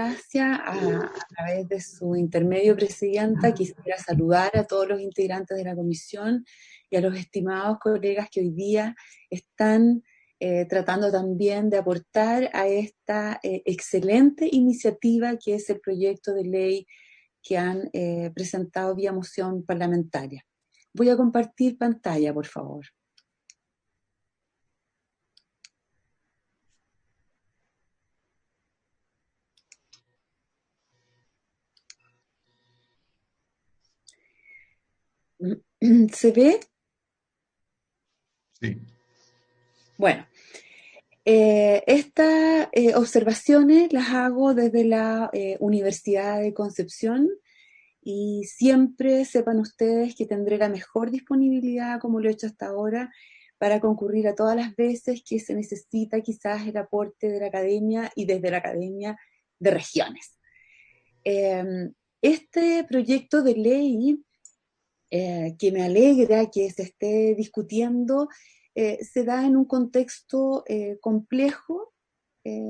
democracia, a través de su intermedio presidenta, quisiera saludar a todos los integrantes de la comisión y a los estimados colegas que hoy día están tratando también de aportar a esta excelente iniciativa que es el proyecto de ley que han presentado vía moción parlamentaria. Voy a compartir pantalla, por favor. ¿Se ve? Sí. Bueno, estas observaciones las hago desde la Universidad de Concepción y siempre sepan ustedes que tendré la mejor disponibilidad, como lo he hecho hasta ahora, para concurrir a todas las veces que se necesita quizás el aporte de la academia y desde la academia de regiones. Este proyecto de ley que me alegra que se esté discutiendo, se da en un contexto complejo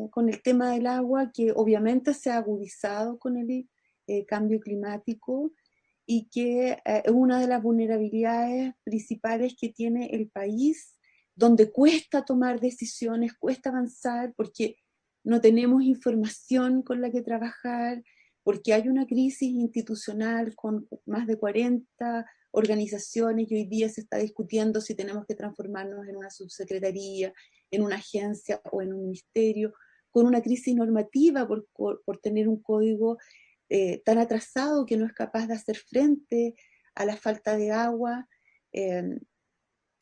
con el tema del agua, que obviamente se ha agudizado con el cambio climático y que es una de las vulnerabilidades principales que tiene el país, donde cuesta tomar decisiones, cuesta avanzar, porque no tenemos información con la que trabajar, porque hay una crisis institucional con más de 40 organizaciones y hoy día se está discutiendo si tenemos que transformarnos en una subsecretaría, en una agencia o en un ministerio, con una crisis normativa por tener un código tan atrasado que no es capaz de hacer frente a la falta de agua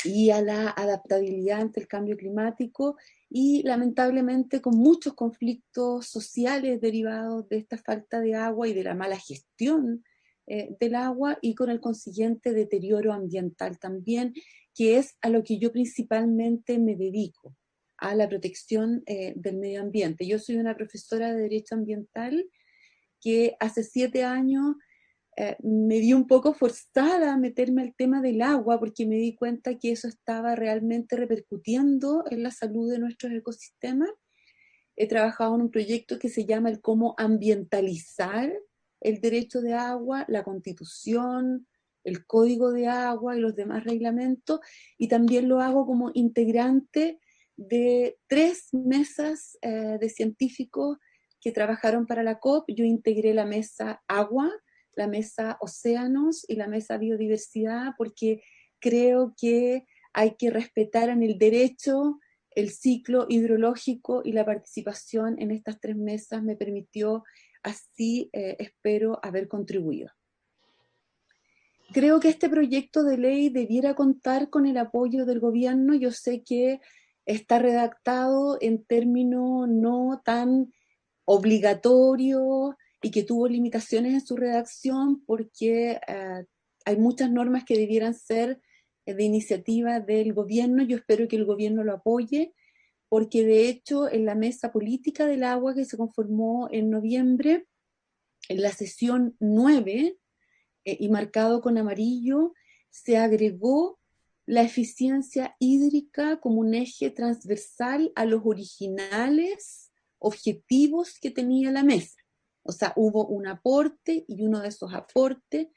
y a la adaptabilidad ante el cambio climático, y lamentablemente con muchos conflictos sociales derivados de esta falta de agua y de la mala gestión del agua, y con el consiguiente deterioro ambiental también, que es a lo que yo principalmente me dedico, a la protección del medio ambiente. Yo soy una profesora de Derecho Ambiental que hace 7 años me vi un poco forzada a meterme al tema del agua porque me di cuenta que eso estaba realmente repercutiendo en la salud de nuestros ecosistemas. He trabajado en un proyecto que se llama el cómo ambientalizar el derecho de agua, la Constitución, el Código de Agua y los demás reglamentos, y también lo hago como integrante de 3 mesas de científicos que trabajaron para la COP. Yo integré la mesa agua, la mesa océanos y la mesa biodiversidad, porque creo que hay que respetar en el derecho el ciclo hidrológico, y la participación en estas 3 mesas me permitió así, espero, haber contribuido. Creo que este proyecto de ley debiera contar con el apoyo del gobierno. Yo sé que está redactado en términos no tan obligatorios y que tuvo limitaciones en su redacción porque hay muchas normas que debieran ser de iniciativa del gobierno. Yo espero que el gobierno lo apoye, porque de hecho en la mesa política del agua que se conformó en noviembre, en la sesión 9, y marcado con amarillo, se agregó la eficiencia hídrica como un eje transversal a los originales objetivos que tenía la mesa. O sea, hubo un aporte, y uno de esos aportes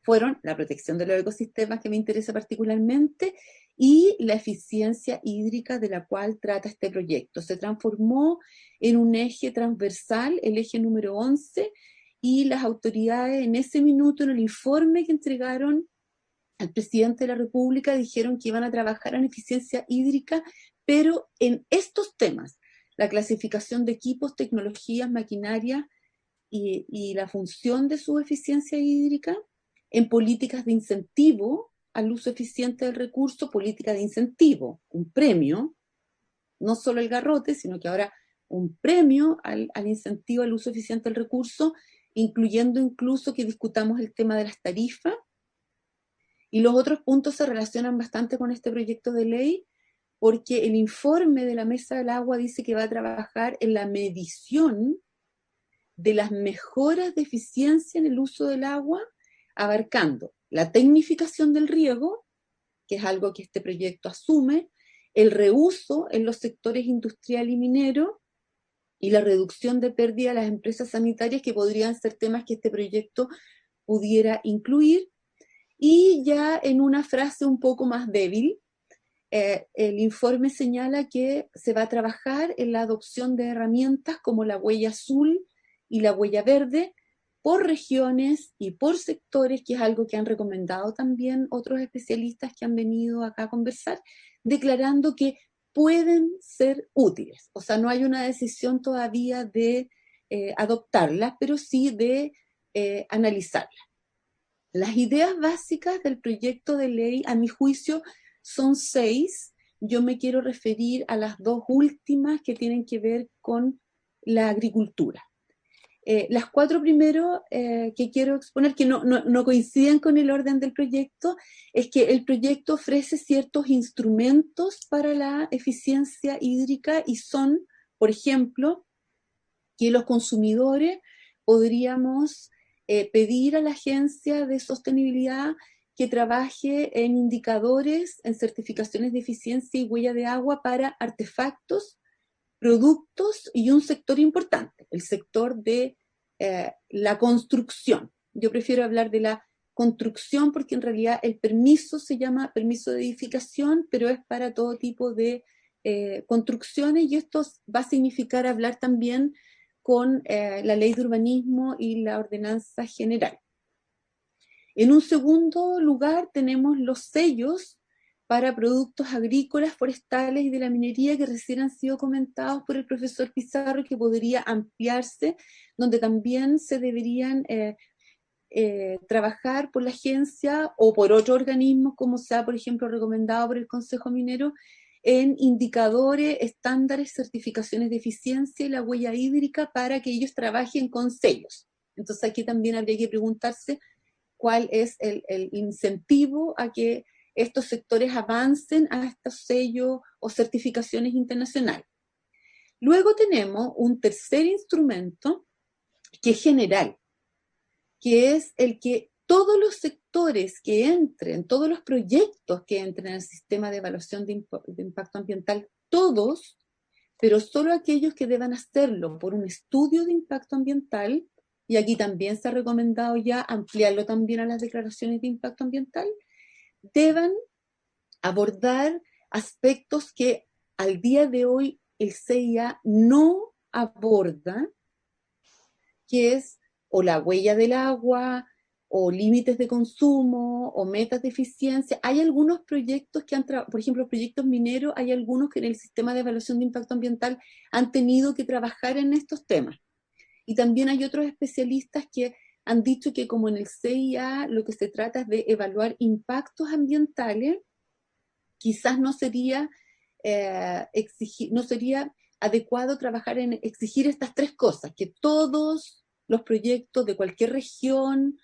fueron la protección de los ecosistemas, que me interesa particularmente, y la eficiencia hídrica de la cual trata este proyecto. Se transformó en un eje transversal, el eje número 11, y las autoridades en ese minuto, en el informe que entregaron al presidente de la República, dijeron que iban a trabajar en eficiencia hídrica, pero en estos temas: la clasificación de equipos, tecnologías, maquinaria y la función de su eficiencia hídrica, en políticas de incentivo al uso eficiente del recurso, política de incentivo, un premio, no solo el garrote, sino que ahora un premio al incentivo al uso eficiente del recurso, incluyendo incluso que discutamos el tema de las tarifas. Y los otros puntos se relacionan bastante con este proyecto de ley, porque el informe de la Mesa del Agua dice que va a trabajar en la medición de las mejoras de eficiencia en el uso del agua, abarcando la tecnificación del riego, que es algo que este proyecto asume, el reuso en los sectores industrial y minero, y la reducción de pérdida a las empresas sanitarias, que podrían ser temas que este proyecto pudiera incluir. Y ya en una frase un poco más débil, el informe señala que se va a trabajar en la adopción de herramientas como la huella azul y la huella verde por regiones y por sectores, que es algo que han recomendado también otros especialistas que han venido acá a conversar, declarando que pueden ser útiles. O sea, no hay una decisión todavía de adoptarlas, pero sí de analizarlas. Las ideas básicas del proyecto de ley, a mi juicio, son 6. Yo me quiero referir a las 2 últimas que tienen que ver con la agricultura. Las 4 primero que quiero exponer, que no coinciden con el orden del proyecto, es que el proyecto ofrece ciertos instrumentos para la eficiencia hídrica y son, por ejemplo, que los consumidores podríamos pedir a la Agencia de Sostenibilidad que trabaje en indicadores, en certificaciones de eficiencia y huella de agua para artefactos, productos y un sector importante, el sector de la construcción. Yo prefiero hablar de la construcción porque en realidad el permiso se llama permiso de edificación, pero es para todo tipo de construcciones, y esto va a significar hablar también con la ley de urbanismo y la ordenanza general. En un segundo lugar tenemos los sellos para productos agrícolas, forestales y de la minería, que recién han sido comentados por el profesor Pizarro, que podría ampliarse, donde también se deberían trabajar por la agencia o por otro organismo, como sea, por ejemplo, recomendado por el Consejo Minero, en indicadores, estándares, certificaciones de eficiencia y la huella hídrica, para que ellos trabajen con sellos. Entonces aquí también habría que preguntarse cuál es el incentivo a que estos sectores avancen a estos sellos o certificaciones internacionales. Luego tenemos un tercer instrumento que es general, que es el que todos los sectores que entren, todos los proyectos que entren al sistema de evaluación de impacto ambiental, todos, pero solo aquellos que deban hacerlo por un estudio de impacto ambiental, y aquí también se ha recomendado ya ampliarlo también a las declaraciones de impacto ambiental, deban abordar aspectos que al día de hoy el CIA no aborda, que es o la huella del agua, o límites de consumo, o metas de eficiencia. Hay algunos proyectos que han, por ejemplo, proyectos mineros, hay algunos que en el sistema de evaluación de impacto ambiental han tenido que trabajar en estos temas. Y también hay otros especialistas que han dicho que, como en el CIA lo que se trata es de evaluar impactos ambientales, quizás no sería adecuado trabajar en exigir estas 3 cosas, que todos los proyectos de cualquier región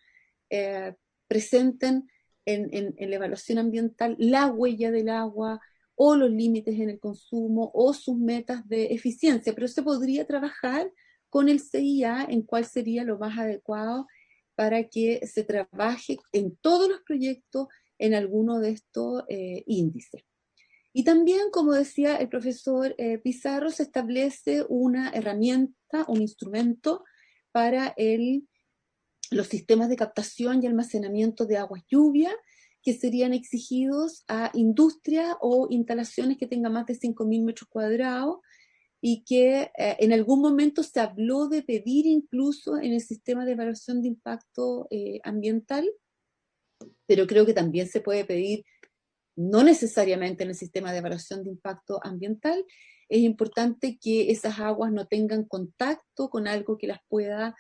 eh, presenten en la evaluación ambiental la huella del agua, o los límites en el consumo, o sus metas de eficiencia, pero se podría trabajar con el CIA en cuál sería lo más adecuado para que se trabaje en todos los proyectos en alguno de estos índices. Y también, como decía el profesor Pizarro, se establece una herramienta, un instrumento para los sistemas de captación y almacenamiento de aguas lluvia, que serían exigidos a industrias o instalaciones que tengan más de 5.000 metros cuadrados, y que en algún momento se habló de pedir incluso en el sistema de evaluación de impacto ambiental, pero creo que también se puede pedir no necesariamente en el sistema de evaluación de impacto ambiental. Es importante que esas aguas no tengan contacto con algo que las pueda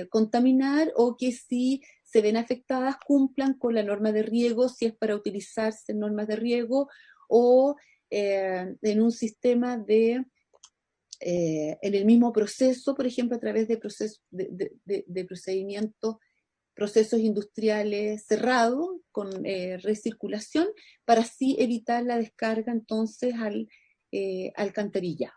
contaminar, o que si se ven afectadas cumplan con la norma de riego, si es para utilizarse en normas de riego, o en un sistema en el mismo proceso, por ejemplo, a través de procedimientos, procesos industriales cerrados con recirculación, para así evitar la descarga entonces al alcantarillado.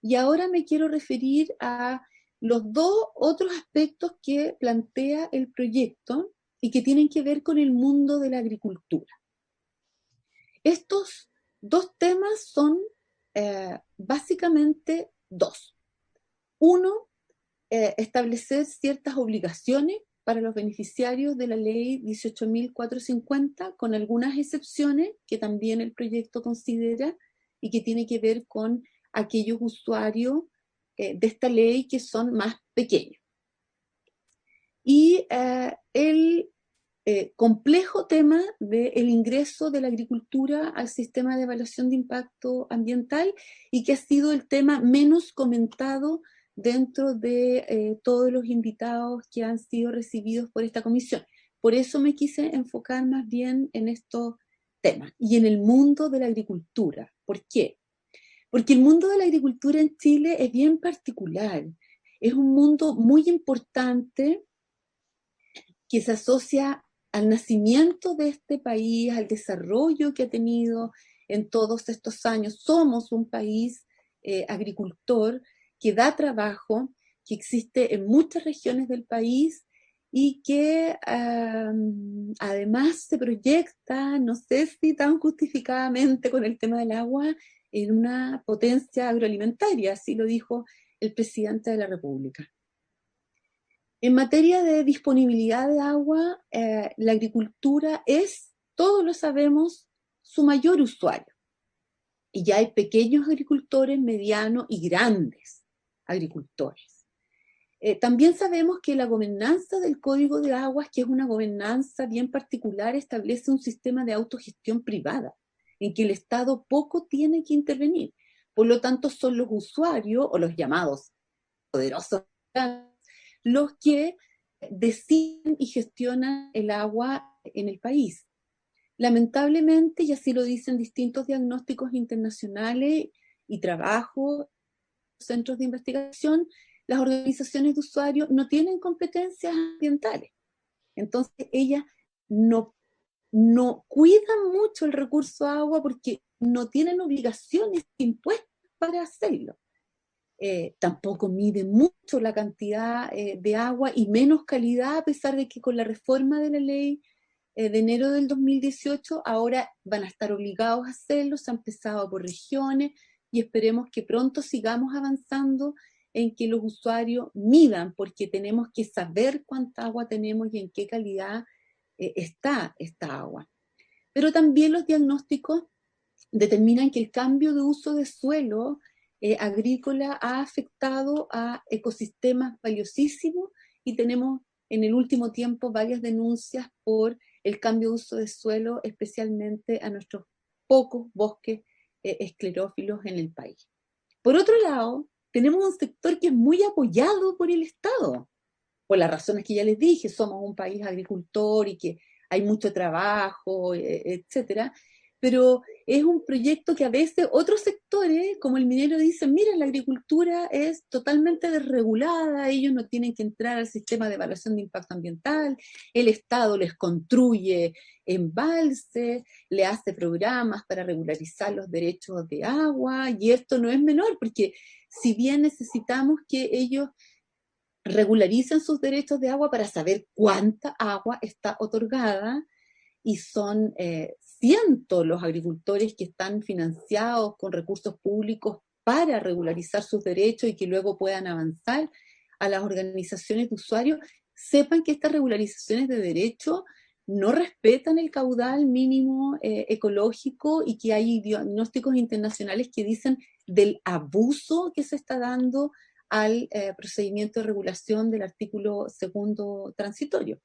Y ahora me quiero referir a los 2 otros aspectos que plantea el proyecto y que tienen que ver con el mundo de la agricultura. Estos 2 temas son básicamente 2. Uno, establecer ciertas obligaciones para los beneficiarios de la ley 18.450, con algunas excepciones que también el proyecto considera y que tiene que ver con aquellos usuarios de esta ley que son más pequeños. Y el complejo tema del ingreso de la agricultura al sistema de evaluación de impacto ambiental, y que ha sido el tema menos comentado dentro de todos los invitados que han sido recibidos por esta comisión. Por eso me quise enfocar más bien en estos temas y en el mundo de la agricultura. ¿Por qué? Porque el mundo de la agricultura en Chile es bien particular. Es un mundo muy importante que se asocia al nacimiento de este país, al desarrollo que ha tenido en todos estos años. Somos un país agricultor que da trabajo, que existe en muchas regiones del país y que además se proyecta, no sé si tan justificadamente con el tema del agua, en una potencia agroalimentaria, así lo dijo el presidente de la República. En materia de disponibilidad de agua, la agricultura es, todos lo sabemos, su mayor usuario. Y ya hay pequeños agricultores, medianos y grandes agricultores. También sabemos que la gobernanza del Código de Aguas, que es una gobernanza bien particular, establece un sistema de autogestión privada, en que el Estado poco tiene que intervenir. Por lo tanto, son los usuarios, o los llamados poderosos, los que deciden y gestionan el agua en el país. Lamentablemente, y así lo dicen distintos diagnósticos internacionales y trabajo, centros de investigación, las organizaciones de usuarios no tienen competencias ambientales. Entonces, ellas no cuidan mucho el recurso agua porque no tienen obligaciones impuestas para hacerlo. Tampoco mide mucho la cantidad de agua y menos calidad, a pesar de que con la reforma de la ley de enero del 2018 ahora van a estar obligados a hacerlo. Se ha empezado por regiones y esperemos que pronto sigamos avanzando en que los usuarios midan, porque tenemos que saber cuánta agua tenemos y en qué calidad está esta agua. Pero también los diagnósticos determinan que el cambio de uso de suelo agrícola ha afectado a ecosistemas valiosísimos, y tenemos en el último tiempo varias denuncias por el cambio de uso de suelo, especialmente a nuestros pocos bosques esclerófilos en el país. Por otro lado, tenemos un sector que es muy apoyado por el Estado, por las razones que ya les dije. Somos un país agricultor y que hay mucho trabajo, etcétera, pero es un proyecto que a veces otros sectores, como el minero, dicen: mira, la agricultura es totalmente desregulada, ellos no tienen que entrar al sistema de evaluación de impacto ambiental, el Estado les construye embalses, le hace programas para regularizar los derechos de agua, y esto no es menor, porque si bien necesitamos que ellos regularicen sus derechos de agua para saber cuánta agua está otorgada, y son cientos los agricultores que están financiados con recursos públicos para regularizar sus derechos y que luego puedan avanzar a las organizaciones de usuarios, sepan que estas regularizaciones de derechos no respetan el caudal mínimo ecológico, y que hay diagnósticos internacionales que dicen del abuso que se está dando al procedimiento de regulación del artículo segundo transitorio.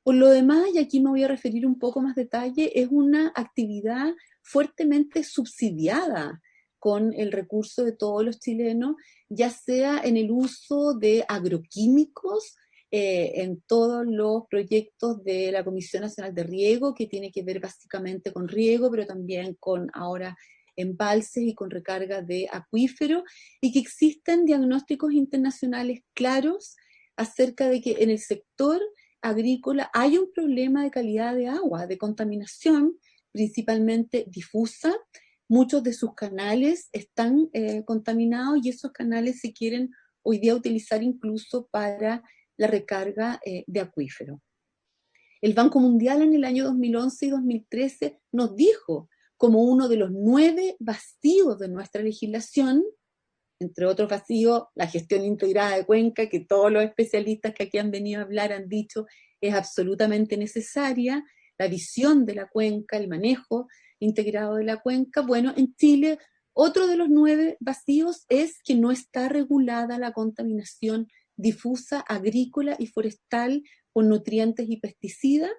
Por lo demás, y aquí me voy a referir un poco más detalle, es una actividad fuertemente subsidiada con el recurso de todos los chilenos, ya sea en el uso de agroquímicos, en todos los proyectos de la Comisión Nacional de Riego, que tiene que ver básicamente con riego, pero también con ahora embalses y con recarga de acuíferos, y que existen diagnósticos internacionales claros acerca de que en el sector agrícola hay un problema de calidad de agua, de contaminación, principalmente difusa. Muchos de sus canales están contaminados, y esos canales se quieren hoy día utilizar incluso para la recarga de acuíferos. El Banco Mundial en el año 2011 y 2013 nos dijo, como uno de los 9 vacíos de nuestra legislación, entre otros vacíos, la gestión integrada de cuenca, que todos los especialistas que aquí han venido a hablar han dicho es absolutamente necesaria, la visión de la cuenca, el manejo integrado de la cuenca. Bueno, en Chile, otro de los 9 vacíos es que no está regulada la contaminación difusa agrícola y forestal con nutrientes y pesticidas.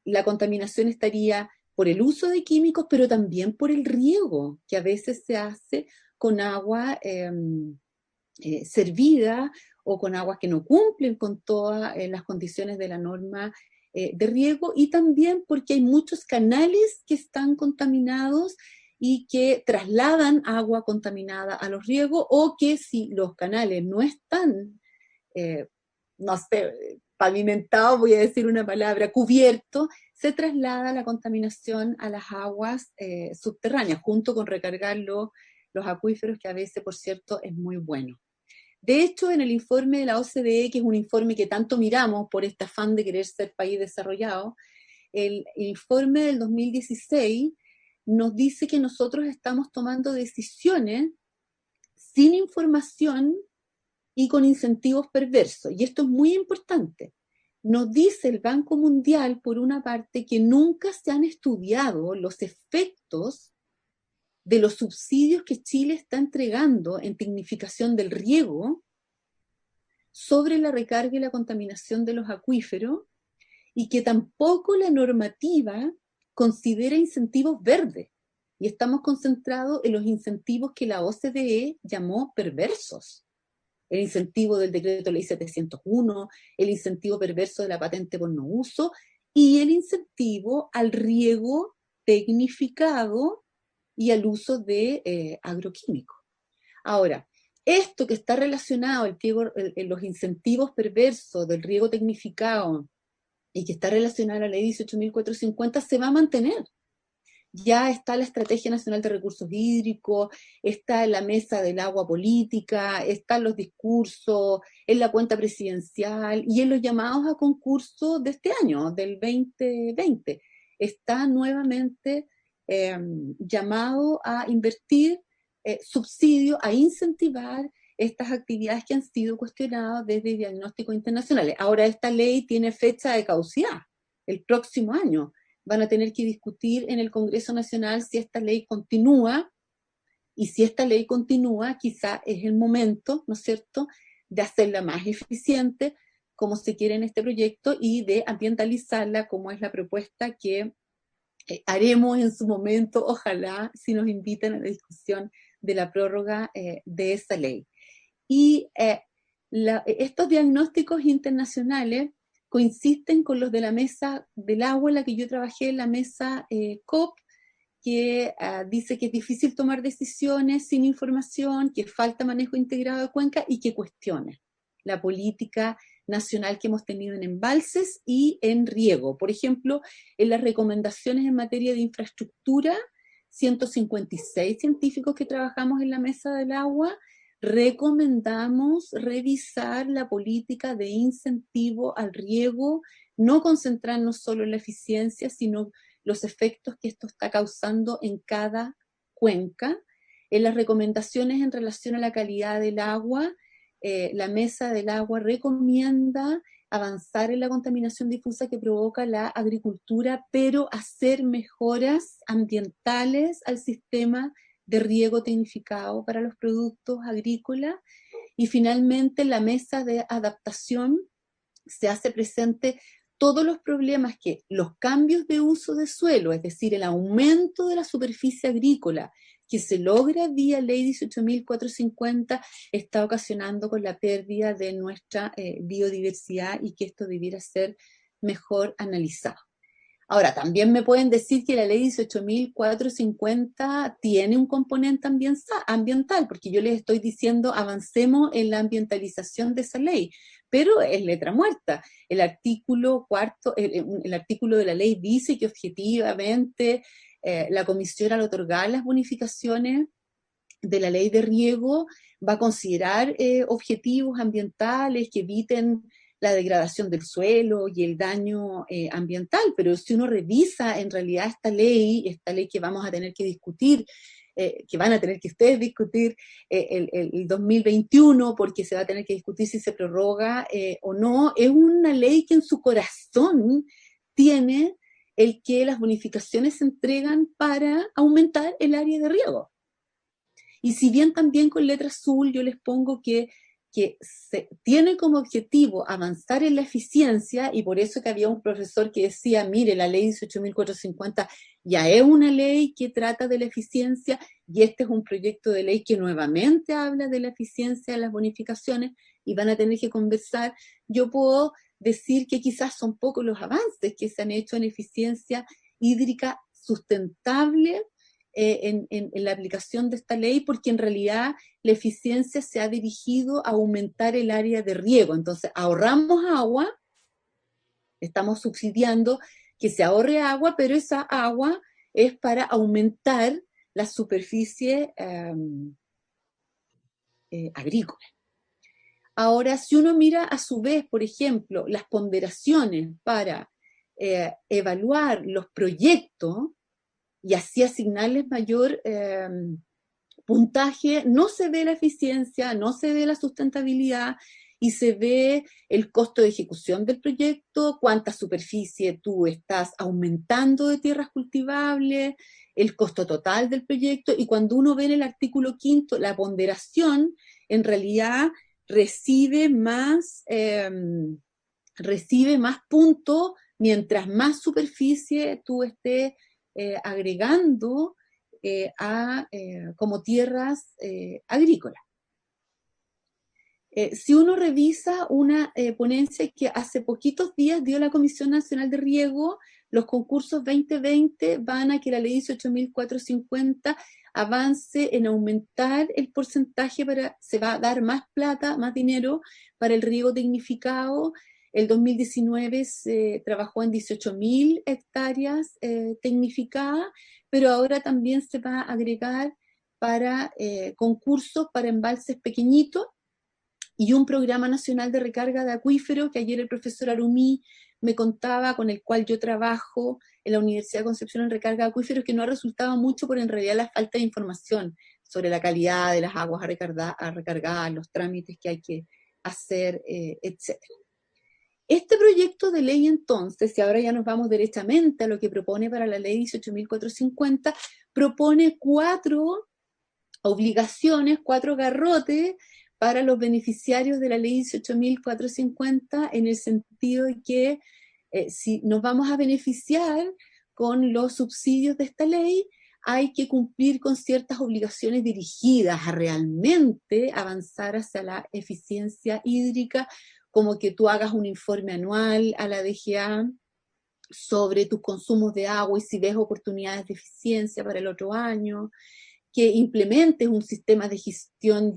La contaminación estaría por el uso de químicos, pero también por el riego, que a veces se hace con agua servida o con aguas que no cumplen con todas las condiciones de la norma de riego, y también porque hay muchos canales que están contaminados y que trasladan agua contaminada a los riegos, o que si los canales no están, no sé, pavimentados, voy a decir una palabra, cubiertos, se traslada la contaminación a las aguas subterráneas, junto con recargar los acuíferos, que a veces, por cierto, es muy bueno. De hecho, en el informe de la OCDE, que es un informe que tanto miramos por este afán de querer ser país desarrollado, el informe del 2016 nos dice que nosotros estamos tomando decisiones sin información y con incentivos perversos. Y esto es muy importante. Nos dice el Banco Mundial, por una parte, que nunca se han estudiado los efectos de los subsidios que Chile está entregando en tecnificación del riego sobre la recarga y la contaminación de los acuíferos, y que tampoco la normativa considera incentivos verdes. Y estamos concentrados en los incentivos que la OCDE llamó perversos. El incentivo del decreto ley 701, el incentivo perverso de la patente por no uso y el incentivo al riego tecnificado y al uso de agroquímicos. Ahora, esto que está relacionado, los incentivos perversos del riego tecnificado y que está relacionado a la ley 18.450, se va a mantener. Ya está la Estrategia Nacional de Recursos Hídricos, está en la mesa del agua política, están los discursos, en la cuenta presidencial y en los llamados a concurso de este año, del 2020. Está nuevamente llamado a invertir subsidios, a incentivar estas actividades que han sido cuestionadas desde diagnósticos internacionales. Ahora, esta ley tiene fecha de caducidad, el próximo año. Van a tener que discutir en el Congreso Nacional si esta ley continúa, y si esta ley continúa, quizá es el momento, ¿no es cierto?, de hacerla más eficiente, como se quiere en este proyecto, y de ambientalizarla, como es la propuesta que haremos en su momento, ojalá, si nos invitan a la discusión de la prórroga de esa ley. Y estos diagnósticos internacionales coinciden con los de la mesa del agua en la que yo trabajé, en la mesa COP, que dice que es difícil tomar decisiones sin información, que falta manejo integrado de cuenca y que cuestiona la política nacional que hemos tenido en embalses y en riego. Por ejemplo, en las recomendaciones en materia de infraestructura, 156 científicos que trabajamos en la mesa del agua, recomendamos revisar la política de incentivo al riego, no concentrarnos solo en la eficiencia, sino los efectos que esto está causando en cada cuenca. En las recomendaciones en relación a la calidad del agua, la Mesa del Agua recomienda avanzar en la contaminación difusa que provoca la agricultura, pero hacer mejoras ambientales al sistema de riego tecnificado para los productos agrícolas. Y finalmente, la mesa de adaptación se hace presente todos los problemas que los cambios de uso de suelo, es decir, el aumento de la superficie agrícola que se logra vía ley 18.450, está ocasionando con la pérdida de nuestra biodiversidad, y que esto debiera ser mejor analizado. Ahora, también me pueden decir que la ley 18.450 tiene un componente ambiental, porque yo les estoy diciendo avancemos en la ambientalización de esa ley, pero es letra muerta. El artículo cuarto, el artículo de la ley dice que objetivamente la comisión, al otorgar las bonificaciones de la ley de riego, va a considerar objetivos ambientales que eviten la degradación del suelo y el daño ambiental, pero si uno revisa en realidad esta ley que vamos a tener que discutir, que van a tener que ustedes discutir el 2021, porque se va a tener que discutir si se prorroga o no, es una ley que en su corazón tiene el que las bonificaciones se entregan para aumentar el área de riego. Y si bien también con letra azul yo les pongo que se tiene como objetivo avanzar en la eficiencia, y por eso que había un profesor que decía, mire, la ley 18.450 ya es una ley que trata de la eficiencia, y este es un proyecto de ley que nuevamente habla de la eficiencia de las bonificaciones, y van a tener que conversar. Yo puedo decir que quizás son pocos los avances que se han hecho en eficiencia hídrica sustentable en la aplicación de esta ley, porque en realidad la eficiencia se ha dirigido a aumentar el área de riego. Entonces, ahorramos agua, estamos subsidiando que se ahorre agua, pero esa agua es para aumentar la superficie agrícola. Ahora, si uno mira a su vez, por ejemplo, las ponderaciones para evaluar los proyectos y así asignarles mayor puntaje, no se ve la eficiencia, no se ve la sustentabilidad y se ve el costo de ejecución del proyecto, cuánta superficie tú estás aumentando de tierras cultivables, el costo total del proyecto, y cuando uno ve en el artículo 5, la ponderación en realidad recibe más puntos mientras más superficie tú estés agregando como tierras agrícolas. Si uno revisa una ponencia que hace poquitos días dio la Comisión Nacional de Riego, los concursos 2020 van a que la ley 18.450 avance en aumentar el porcentaje se va a dar más plata, más dinero para el riego tecnificado. El 2019 se trabajó en 18.000 hectáreas tecnificadas, pero ahora también se va a agregar para concursos para embalses pequeñitos, y un programa nacional de recarga de acuíferos que ayer el profesor Arumí me contaba, con el cual yo trabajo en la Universidad de Concepción en recarga de acuíferos, que no ha resultado mucho por en realidad la falta de información sobre la calidad de las aguas a recargar, los trámites que hay que hacer, etc. Este proyecto de ley entonces, y ahora ya nos vamos derechamente a lo que propone para la ley 18.450, propone 4 obligaciones, 4 garrotes para los beneficiarios de la ley 18.450, en el sentido de que si nos vamos a beneficiar con los subsidios de esta ley, hay que cumplir con ciertas obligaciones dirigidas a realmente avanzar hacia la eficiencia hídrica, como que tú hagas un informe anual a la DGA sobre tus consumos de agua y si ves oportunidades de eficiencia para el otro año, que implementes un sistema de gestión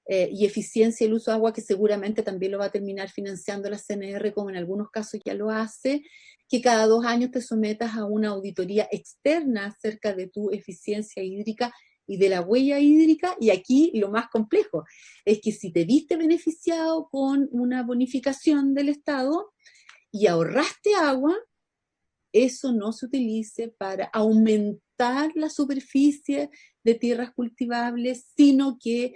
y eficiencia del uso de agua, que seguramente también lo va a terminar financiando la CNR, como en algunos casos ya lo hace, que cada 2 años te sometas a una auditoría externa acerca de tu eficiencia hídrica y de la huella hídrica. Y aquí lo más complejo es que si te viste beneficiado con una bonificación del Estado y ahorraste agua, eso no se utilice para aumentar la superficie de tierras cultivables, sino que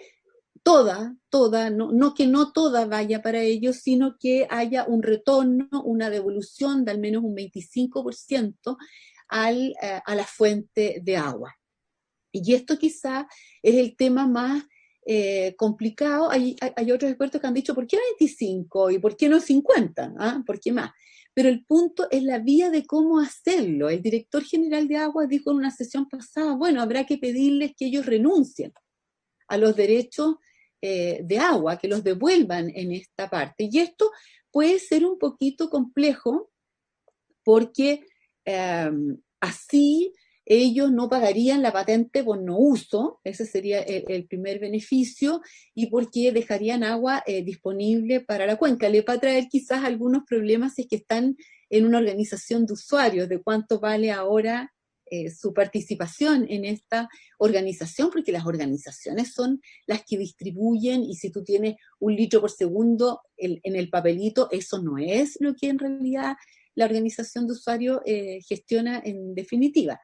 no que no toda vaya para ello, sino que haya un retorno, una devolución de al menos un 25% a la fuente de agua. Y esto quizá es el tema más complicado. Hay otros expertos que han dicho, ¿por qué 25 y por qué no 50? ¿Ah? ¿Por qué más? Pero el punto es la vía de cómo hacerlo. El director general de Aguas dijo en una sesión pasada, bueno, habrá que pedirles que ellos renuncien a los derechos de agua, que los devuelvan en esta parte. Y esto puede ser un poquito complejo porque así ellos no pagarían la patente por no uso, ese sería el primer beneficio, y porque dejarían agua disponible para la cuenca. Le va a traer quizás algunos problemas si es que están en una organización de usuarios, de cuánto vale ahora su participación en esta organización, porque las organizaciones son las que distribuyen, y si tú tienes 1 litro por segundo en el papelito, eso no es lo que en realidad la organización de usuarios gestiona en definitiva.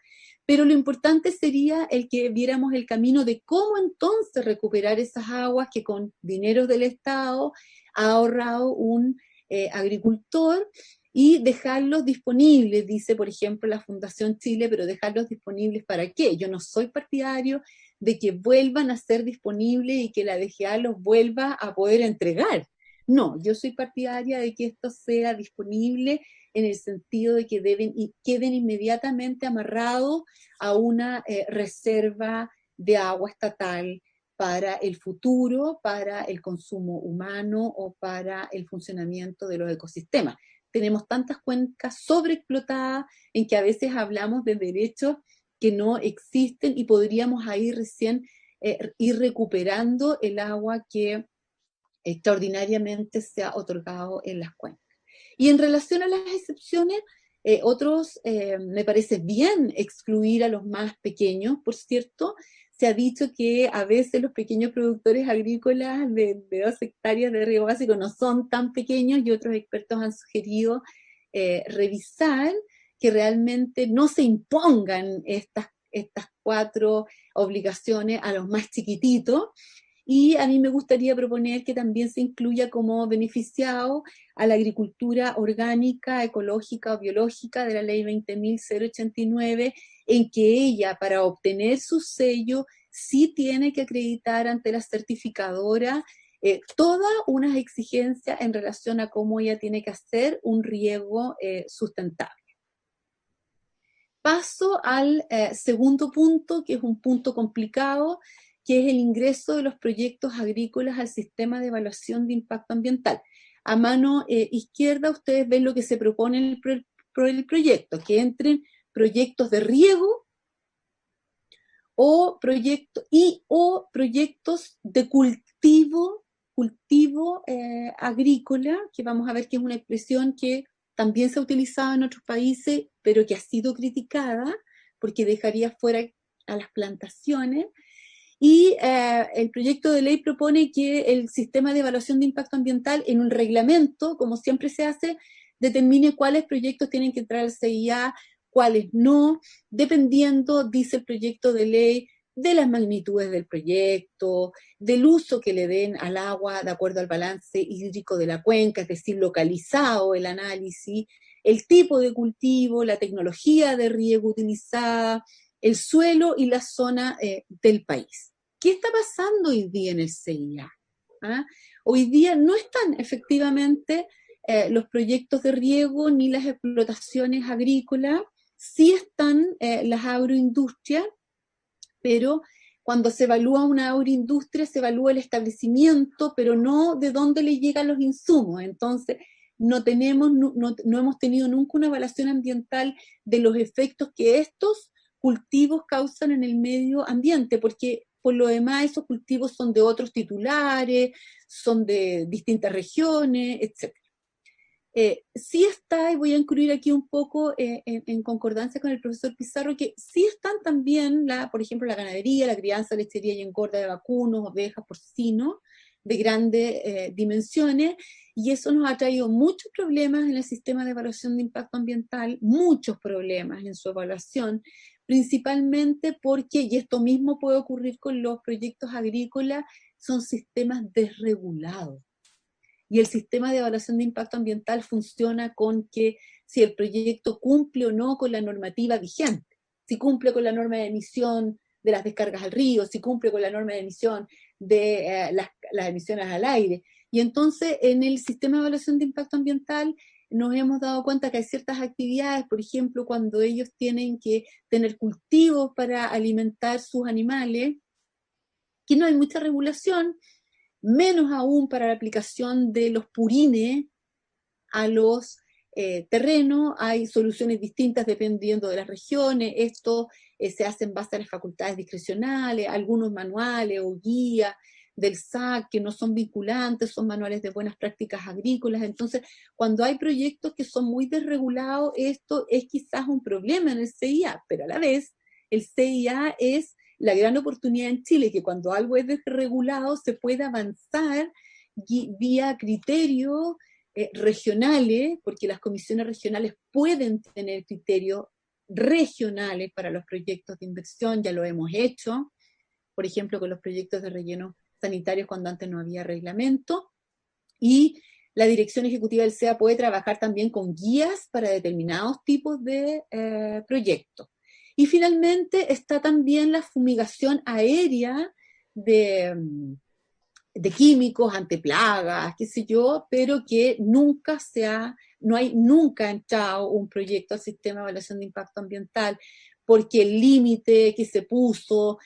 Pero lo importante sería el que viéramos el camino de cómo entonces recuperar esas aguas que con dinero del Estado ha ahorrado un agricultor, y dejarlos disponibles, dice por ejemplo la Fundación Chile, pero dejarlos disponibles ¿para qué? Yo no soy partidario de que vuelvan a ser disponibles y que la DGA los vuelva a poder entregar. No, yo soy partidaria de que esto sea disponible en el sentido de que queden inmediatamente amarrados a una reserva de agua estatal para el futuro, para el consumo humano o para el funcionamiento de los ecosistemas. Tenemos tantas cuencas sobreexplotadas en que a veces hablamos de derechos que no existen, y podríamos ahí recién ir recuperando el agua que extraordinariamente se ha otorgado en las cuencas. Y en relación a las excepciones, me parece bien excluir a los más pequeños, por cierto. Se ha dicho que a veces los pequeños productores agrícolas de 2 hectáreas de riego básico no son tan pequeños, y otros expertos han sugerido revisar que realmente no se impongan estas 4 obligaciones a los más chiquititos. Y a mí me gustaría proponer que también se incluya como beneficiado a la agricultura orgánica, ecológica o biológica de la ley 20.089, en que ella, para obtener su sello, sí tiene que acreditar ante la certificadora todas unas exigencias en relación a cómo ella tiene que hacer un riego sustentable. Paso al segundo punto, que es un punto complicado, que es el ingreso de los proyectos agrícolas al sistema de evaluación de impacto ambiental. A mano izquierda ustedes ven lo que se propone en el proyecto, que entren proyectos de riego o proyectos de cultivo agrícola, que vamos a ver que es una expresión que también se ha utilizado en otros países, pero que ha sido criticada porque dejaría fuera a las plantaciones. Y el proyecto de ley propone que el sistema de evaluación de impacto ambiental, en un reglamento, como siempre se hace, determine cuáles proyectos tienen que entrar al CIA, cuáles no, dependiendo, dice el proyecto de ley, de las magnitudes del proyecto, del uso que le den al agua de acuerdo al balance hídrico de la cuenca, es decir, localizado el análisis, el tipo de cultivo, la tecnología de riego utilizada, el suelo y la zona del país. ¿Qué está pasando hoy día en el CIA? ¿Ah? Hoy día no están efectivamente los proyectos de riego ni las explotaciones agrícolas, sí están las agroindustrias, pero cuando se evalúa una agroindustria se evalúa el establecimiento, pero no de dónde le llegan los insumos. Entonces, no hemos tenido nunca una evaluación ambiental de los efectos que estos cultivos causan en el medio ambiente, porque por lo demás esos cultivos son de otros titulares, son de distintas regiones, etc. Sí está, y voy a incluir aquí un poco en concordancia con el profesor Pizarro, que sí están también, por ejemplo, la ganadería, la crianza, lechería y engorda de vacunos, ovejas, porcinos, de grandes dimensiones, y eso nos ha traído muchos problemas en el sistema de evaluación de impacto ambiental, muchos problemas en su evaluación, principalmente porque, y esto mismo puede ocurrir con los proyectos agrícolas, son sistemas desregulados. Y el sistema de evaluación de impacto ambiental funciona con que si el proyecto cumple o no con la normativa vigente, si cumple con la norma de emisión de las descargas al río, si cumple con la norma de emisión de las emisiones al aire. Y entonces en el sistema de evaluación de impacto ambiental nos hemos dado cuenta que hay ciertas actividades, por ejemplo, cuando ellos tienen que tener cultivos para alimentar sus animales, que no hay mucha regulación, menos aún para la aplicación de los purines a los terrenos. Hay soluciones distintas dependiendo de las regiones. Esto se hace en base a las facultades discrecionales, algunos manuales o guías, del SAC, que no son vinculantes, son manuales de buenas prácticas agrícolas. Entonces, cuando hay proyectos que son muy desregulados, esto es quizás un problema en el CIA, pero a la vez el CIA es la gran oportunidad en Chile, que cuando algo es desregulado se puede avanzar vía criterios regionales, porque las comisiones regionales pueden tener criterios regionales para los proyectos de inversión, ya lo hemos hecho, por ejemplo, con los proyectos de relleno sanitarios cuando antes no había reglamento, y la dirección ejecutiva del SEA puede trabajar también con guías para determinados tipos de proyectos. Y finalmente está también la fumigación aérea de químicos ante plagas, qué sé yo, pero que nunca no hay nunca entrado un proyecto al sistema de evaluación de impacto ambiental, porque el límite que se puso,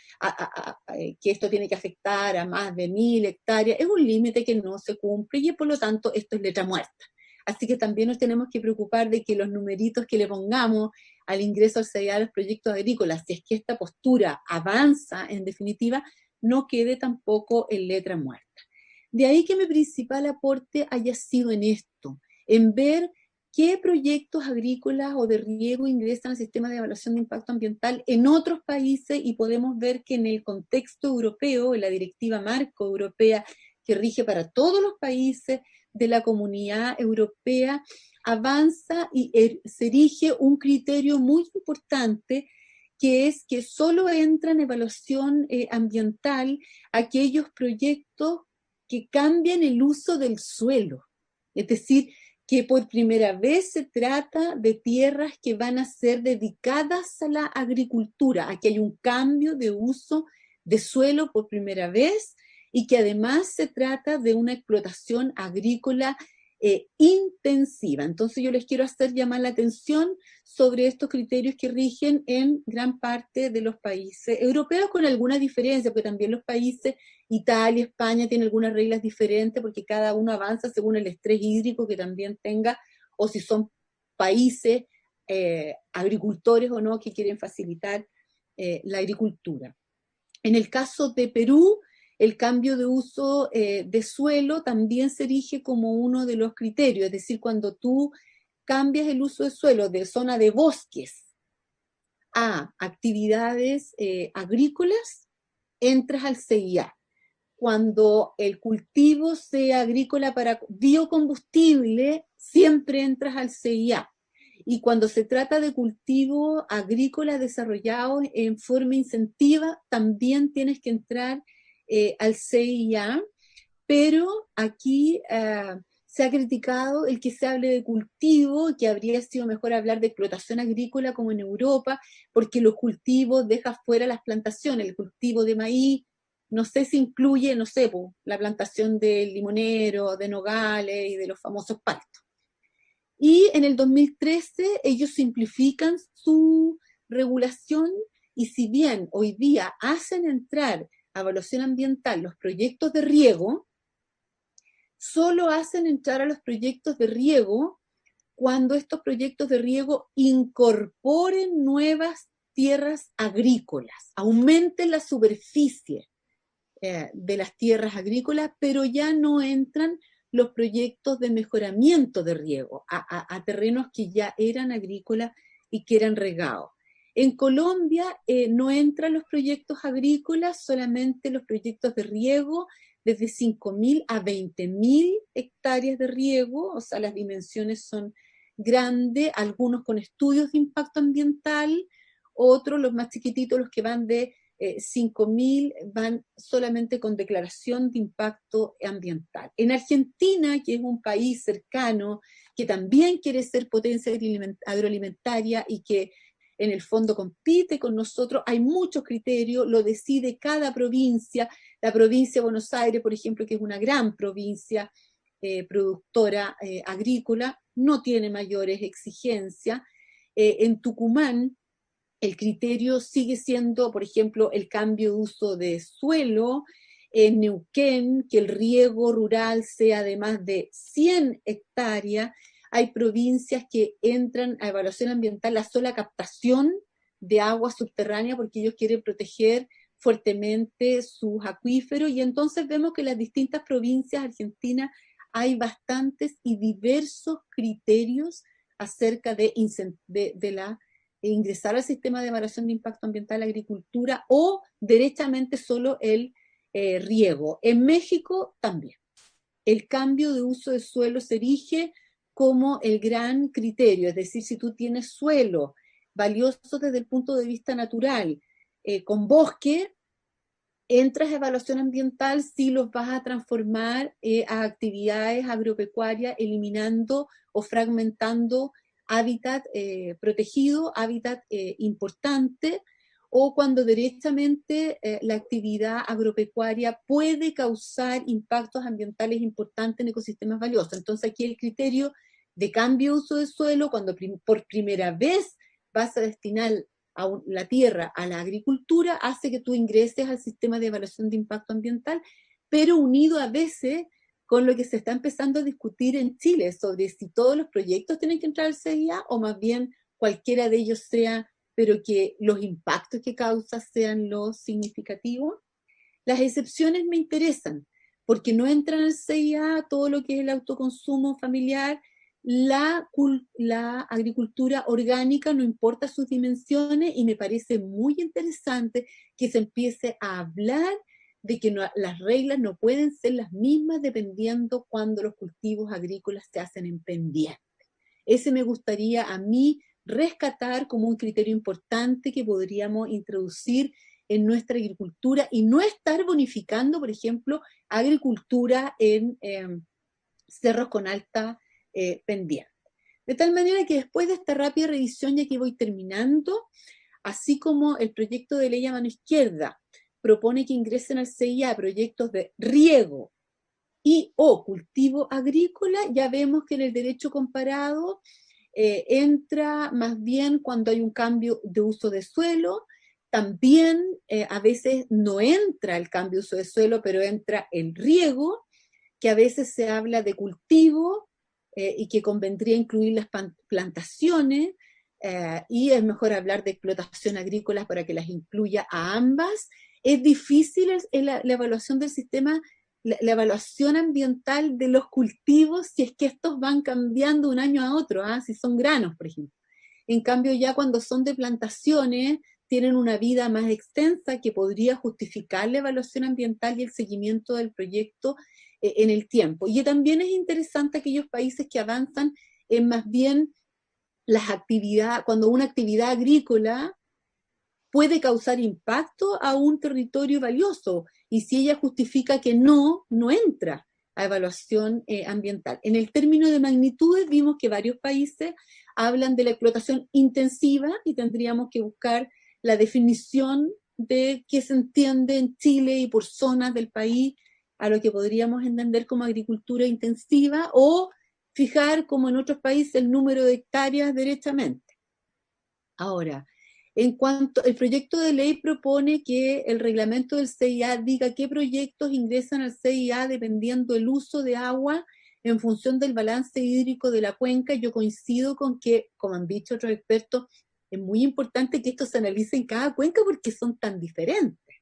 que esto tiene que afectar a más de 1000 hectáreas, es un límite que no se cumple y por lo tanto esto es letra muerta. Así que también nos tenemos que preocupar de que los numeritos que le pongamos al ingreso al CEA de los proyectos agrícolas, si es que esta postura avanza en definitiva, no quede tampoco en letra muerta. De ahí que mi principal aporte haya sido en esto, en ver qué proyectos agrícolas o de riego ingresan al sistema de evaluación de impacto ambiental en otros países y podemos ver que en el contexto europeo, en la directiva marco europea que rige para todos los países de la comunidad europea, avanza y se erige un criterio muy importante que es que solo entra en evaluación ambiental aquellos proyectos que cambian el uso del suelo. Es decir, que por primera vez se trata de tierras que van a ser dedicadas a la agricultura. Aquí hay un cambio de uso de suelo por primera vez y que además se trata de una explotación agrícola intensiva. Entonces yo les quiero hacer llamar la atención sobre estos criterios que rigen en gran parte de los países europeos, con alguna diferencia, porque también los países, Italia, España, tienen algunas reglas diferentes, porque cada uno avanza según el estrés hídrico que también tenga, o si son países agricultores o no, que quieren facilitar la agricultura. En el caso de Perú, el cambio de uso de suelo también se erige como uno de los criterios, es decir, cuando tú cambias el uso de suelo de zona de bosques a actividades agrícolas, entras al CIA. Cuando el cultivo sea agrícola para biocombustible, siempre entras al CIA. Y cuando se trata de cultivo agrícola desarrollado en forma incentiva, también tienes que entrar al CIA, pero aquí se ha criticado el que se hable de cultivo, que habría sido mejor hablar de explotación agrícola como en Europa, porque los cultivos dejan fuera las plantaciones, el cultivo de maíz, no sé si incluye, no sé, la plantación de limonero, de nogales y de los famosos paltos. Y en el 2013 ellos simplifican su regulación y si bien hoy día hacen entrar a evaluación ambiental los proyectos de riego, solo hacen entrar a los proyectos de riego cuando estos proyectos de riego incorporen nuevas tierras agrícolas, aumenten la superficie de las tierras agrícolas, pero ya no entran los proyectos de mejoramiento de riego a terrenos que ya eran agrícolas y que eran regados. En Colombia no entran los proyectos agrícolas, solamente los proyectos de riego desde 5.000 a 20.000 hectáreas de riego, o sea, las dimensiones son grandes, algunos con estudios de impacto ambiental, otros, los más chiquititos, los que van de 5.000 van solamente con declaración de impacto ambiental. En Argentina, que es un país cercano, que también quiere ser potencia agroalimentaria y que en el fondo compite con nosotros, hay muchos criterios, lo decide cada provincia. La provincia de Buenos Aires, por ejemplo, que es una gran provincia productora agrícola, no tiene mayores exigencias. En Tucumán, el criterio sigue siendo, por ejemplo, el cambio de uso de suelo. En Neuquén, que el riego rural sea de más de 100 hectáreas. Hay provincias que entran a evaluación ambiental la sola captación de agua subterránea porque ellos quieren proteger fuertemente sus acuíferos, y entonces vemos que en las distintas provincias argentinas hay bastantes y diversos criterios acerca de ingresar al sistema de evaluación de impacto ambiental a la agricultura o derechamente solo el riego. En México también. El cambio de uso de suelo se erige como el gran criterio, es decir, si tú tienes suelo valioso desde el punto de vista natural, con bosque, entras a evaluación ambiental si los vas a transformar a actividades agropecuarias, eliminando o fragmentando hábitat protegido, hábitat importante, o cuando directamente la actividad agropecuaria puede causar impactos ambientales importantes en ecosistemas valiosos. Entonces aquí el criterio de cambio de uso de suelo, cuando por primera vez vas a destinar la tierra a la agricultura, hace que tú ingreses al sistema de evaluación de impacto ambiental, pero unido a veces con lo que se está empezando a discutir en Chile sobre si todos los proyectos tienen que entrar al CIA o más bien cualquiera de ellos sea, pero que los impactos que causa sean los significativos. Las excepciones me interesan, porque no entran al CIA todo lo que es el autoconsumo familiar, la agricultura orgánica, no importa sus dimensiones, y me parece muy interesante que se empiece a hablar de que las reglas no pueden ser las mismas dependiendo cuando los cultivos agrícolas se hacen en pendiente. Ese me gustaría a mí rescatar como un criterio importante que podríamos introducir en nuestra agricultura y no estar bonificando, por ejemplo, agricultura en cerros con alta pendiente. De tal manera que después de esta rápida revisión, ya que voy terminando, así como el proyecto de ley a mano izquierda propone que ingresen al CIA proyectos de riego y o cultivo agrícola, ya vemos que en el derecho comparado entra más bien cuando hay un cambio de uso de suelo. También a veces no entra el cambio de uso de suelo, pero entra el riego, que a veces se habla de cultivo y que convendría incluir las plantaciones, y es mejor hablar de explotación agrícola para que las incluya a ambas. Es difícil la evaluación del sistema, la evaluación ambiental de los cultivos si es que estos van cambiando de un año a otro, si son granos, por ejemplo. En cambio, ya cuando son de plantaciones, tienen una vida más extensa que podría justificar la evaluación ambiental y el seguimiento del proyecto en el tiempo. Y también es interesante aquellos países que avanzan en más bien las actividades, cuando una actividad agrícola puede causar impacto a un territorio valioso, y si ella justifica que no entra a evaluación ambiental. En el término de magnitudes vimos que varios países hablan de la explotación intensiva y tendríamos que buscar la definición de qué se entiende en Chile y por zonas del país a lo que podríamos entender como agricultura intensiva, o fijar como en otros países el número de hectáreas derechamente. Ahora, en cuanto el proyecto de ley propone que el reglamento del CIA diga qué proyectos ingresan al CIA dependiendo del uso de agua en función del balance hídrico de la cuenca. Yo coincido con que, como han dicho otros expertos, es muy importante que esto se analice en cada cuenca porque son tan diferentes,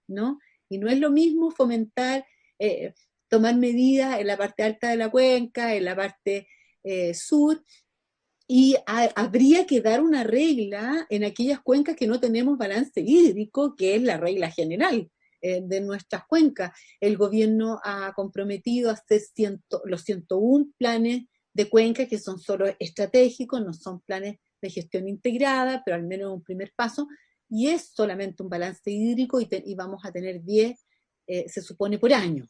¿no? Y no es lo mismo fomentar, tomar medidas en la parte alta de la cuenca, en la parte sur, y habría que dar una regla en aquellas cuencas que no tenemos balance hídrico, que es la regla general de nuestras cuencas. El gobierno ha comprometido a hacer los 101 planes de cuenca, que son solo estratégicos, no son planes de gestión integrada, pero al menos un primer paso, y es solamente un balance hídrico, y vamos a tener 10, se supone, por año.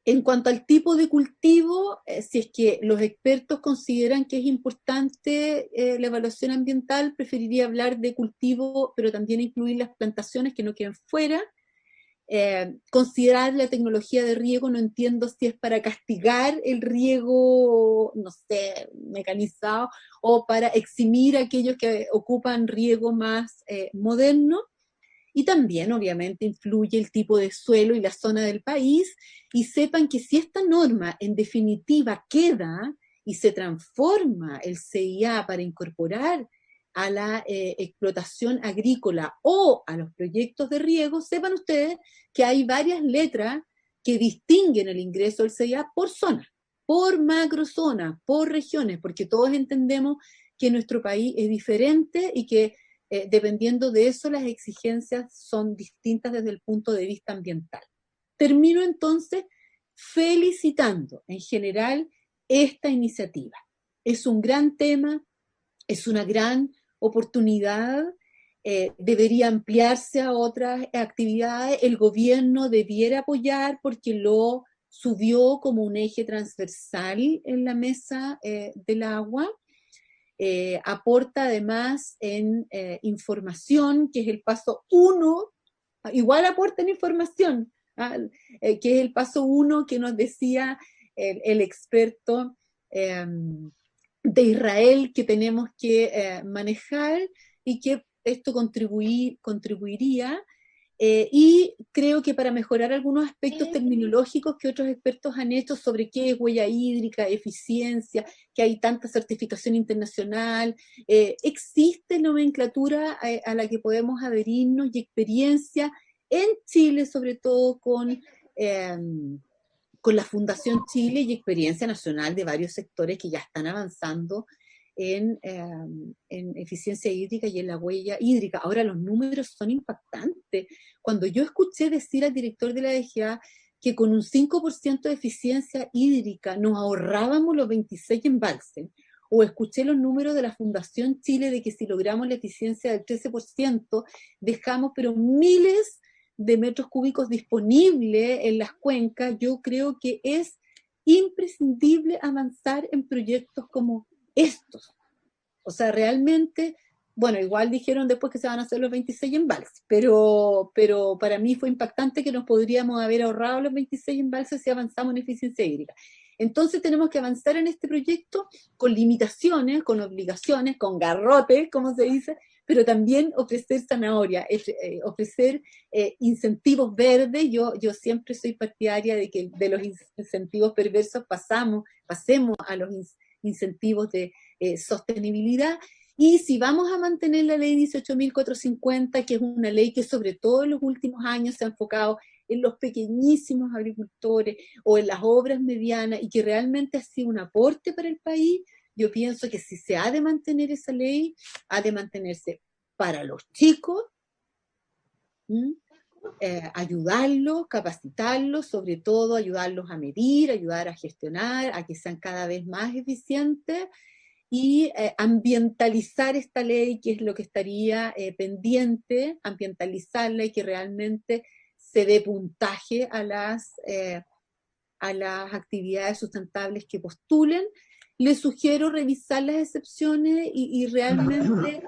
En cuanto al tipo de cultivo, si es que los expertos consideran que es importante la evaluación ambiental, preferiría hablar de cultivo, pero también incluir las plantaciones que no queden fuera. Considerar la tecnología de riego, no entiendo si es para castigar el riego, no sé, mecanizado, o para eximir a aquellos que ocupan riego más moderno. Y también, obviamente, influye el tipo de suelo y la zona del país, y sepan que si esta norma en definitiva queda y se transforma el CIA para incorporar a la explotación agrícola o a los proyectos de riego, sepan ustedes que hay varias letras que distinguen el ingreso del CIA por zona, por macrozona, por regiones, porque todos entendemos que nuestro país es diferente y que dependiendo de eso las exigencias son distintas desde el punto de vista ambiental. Termino entonces felicitando en general esta iniciativa. Es un gran tema, es una gran oportunidad, debería ampliarse a otras actividades, el gobierno debiera apoyar porque lo subió como un eje transversal en la mesa del agua, aporta además en información, que es el paso uno, igual aporta en información, que es el paso uno que nos decía el experto de Israel que tenemos que manejar y que esto contribuiría. Y creo que para mejorar algunos aspectos terminológicos que otros expertos han hecho sobre qué es huella hídrica, eficiencia, que hay tanta certificación internacional, existe nomenclatura a la que podemos adherirnos y experiencia en Chile, sobre todo con la Fundación Chile y experiencia nacional de varios sectores que ya están avanzando en eficiencia hídrica y en la huella hídrica. Ahora los números son impactantes. Cuando yo escuché decir al director de la DGA que con un 5% de eficiencia hídrica nos ahorrábamos los 26 embalses, o escuché los números de la Fundación Chile de que si logramos la eficiencia del 13%, dejamos pero miles de metros cúbicos disponibles en las cuencas, yo creo que es imprescindible avanzar en proyectos como estos. O sea, realmente, bueno, igual dijeron después que se van a hacer los 26 embalses, pero para mí fue impactante que nos podríamos haber ahorrado los 26 embalses si avanzamos en eficiencia hídrica. Entonces tenemos que avanzar en este proyecto con limitaciones, con obligaciones, con garrotes, como se dice, pero también ofrecer zanahoria, ofrecer incentivos verdes. Yo siempre soy partidaria de que de los incentivos perversos pasemos a los incentivos de sostenibilidad. Y si vamos a mantener la ley 18.450, que es una ley que sobre todo en los últimos años se ha enfocado en los pequeñísimos agricultores o en las obras medianas y que realmente ha sido un aporte para el país, yo pienso que si se ha de mantener esa ley, ha de mantenerse para los chicos, ayudarlos, capacitarlos, sobre todo ayudarlos a medir, ayudar a gestionar, a que sean cada vez más eficientes y ambientalizar esta ley, que es lo que estaría pendiente, ambientalizarla y que realmente se dé puntaje a las actividades sustentables que postulen. Les sugiero revisar las excepciones y realmente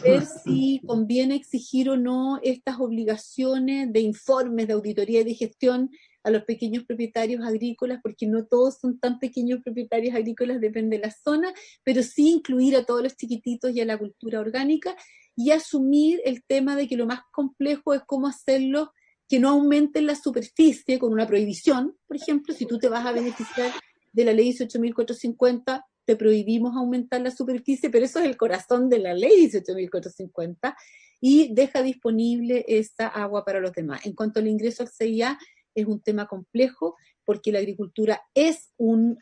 ver si conviene exigir o no estas obligaciones de informes de auditoría y de gestión a los pequeños propietarios agrícolas, porque no todos son tan pequeños propietarios agrícolas, depende de la zona, pero sí incluir a todos los chiquititos y a la cultura orgánica y asumir el tema de que lo más complejo es cómo hacerlo que no aumenten la superficie con una prohibición. Por ejemplo, si tú te vas a beneficiar de la ley 18.450, te prohibimos aumentar la superficie, pero eso es el corazón de la ley 18.450 y deja disponible esa agua para los demás. En cuanto al ingreso al CIA, es un tema complejo porque la agricultura es un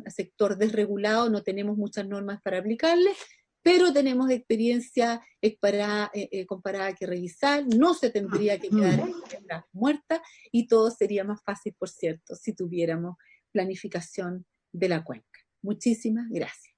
sector desregulado, no tenemos muchas normas para aplicarle, pero tenemos experiencia comparada que revisar, no se tendría que quedar muerta y todo sería más fácil, por cierto, si tuviéramos planificación de la cuenca. Muchísimas gracias.